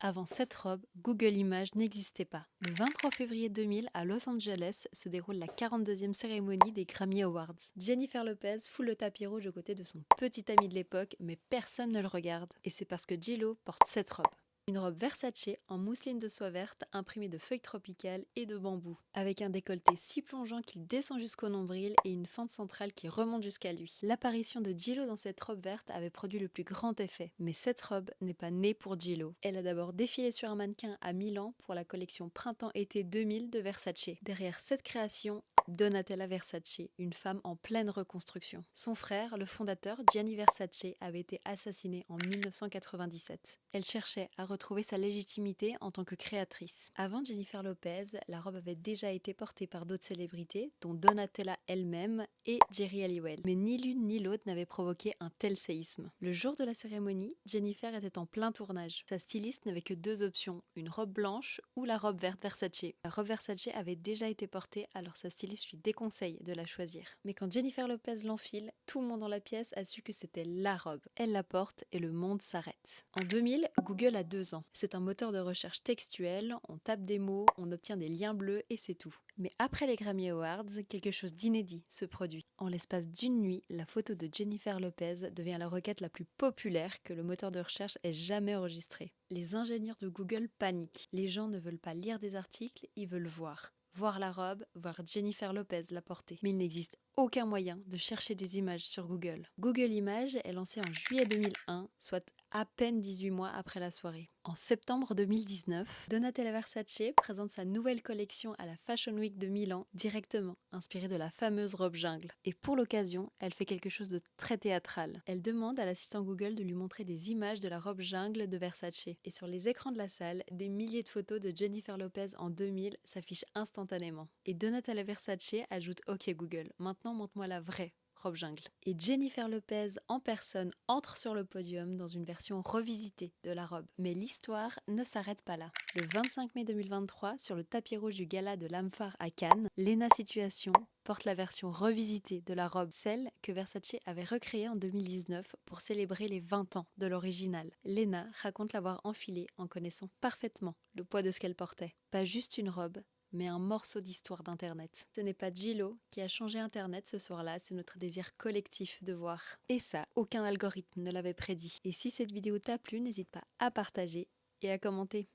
Avant cette robe, Google Images n'existait pas. Le 23 février 2000, à Los Angeles, se déroule la 42e cérémonie des Grammy Awards. Jennifer Lopez foule le tapis rouge aux côtés de son petit ami de l'époque, mais personne ne le regarde. Et c'est parce que J.Lo porte cette robe. Une robe Versace en mousseline de soie verte imprimée de feuilles tropicales et de bambou, avec un décolleté si plongeant qu'il descend jusqu'au nombril et une fente centrale qui remonte jusqu'à lui. L'apparition de J.Lo dans cette robe verte avait produit le plus grand effet, mais cette robe n'est pas née pour J.Lo. Elle a d'abord défilé sur un mannequin à Milan pour la collection Printemps-été 2000 de Versace. Derrière cette création, Donatella Versace, une femme en pleine reconstruction. Son frère, le fondateur Gianni Versace, avait été assassiné en 1997. Elle cherchait à retrouver sa légitimité en tant que créatrice. Avant Jennifer Lopez, la robe avait déjà été portée par d'autres célébrités, dont Donatella elle-même et Jerry Halliwell. Mais ni l'une ni l'autre n'avait provoqué un tel séisme. Le jour de la cérémonie, Jennifer était en plein tournage. Sa styliste n'avait que deux options, une robe blanche ou la robe verte Versace. La robe Versace avait déjà été portée, alors sa styliste lui déconseille de la choisir. Mais quand Jennifer Lopez l'enfile, tout le monde dans la pièce a su que c'était la robe. Elle la porte et le monde s'arrête. En 2000, Google a 2 ans. C'est un moteur de recherche textuel, on tape des mots, on obtient des liens bleus et c'est tout. Mais après les Grammy Awards, quelque chose d'inédit se produit. En l'espace d'une nuit, la photo de Jennifer Lopez devient la requête la plus populaire que le moteur de recherche ait jamais enregistrée. Les ingénieurs de Google paniquent. Les gens ne veulent pas lire des articles, ils veulent voir. Voir la robe, voir Jennifer Lopez la porter. Mais il n'existe aucun moyen de chercher des images sur Google. Google Images est lancé en juillet 2001, soit à peine 18 mois après la soirée. En septembre 2019, Donatella Versace présente sa nouvelle collection à la Fashion Week de Milan, directement inspirée de la fameuse robe jungle. Et pour l'occasion, elle fait quelque chose de très théâtral. Elle demande à l'assistant Google de lui montrer des images de la robe jungle de Versace. Et sur les écrans de la salle, des milliers de photos de Jennifer Lopez en 2000 s'affichent instantanément. Et Donatella Versace ajoute OK Google, maintenant montre-moi la vraie robe jungle. Et Jennifer Lopez en personne entre sur le podium dans une version revisitée de la robe. Mais l'histoire ne s'arrête pas là. Le 25 mai 2023, sur le tapis rouge du gala de l'Amphare à Cannes, Lena Situation porte la version revisitée de la robe, celle que Versace avait recréée en 2019 pour célébrer les 20 ans de l'original. Lena raconte l'avoir enfilée en connaissant parfaitement le poids de ce qu'elle portait. Pas juste une robe, mais un morceau d'histoire d'Internet. Ce n'est pas J.Lo qui a changé Internet ce soir-là, c'est notre désir collectif de voir. Et ça, aucun algorithme ne l'avait prédit. Et si cette vidéo t'a plu, n'hésite pas à partager et à commenter.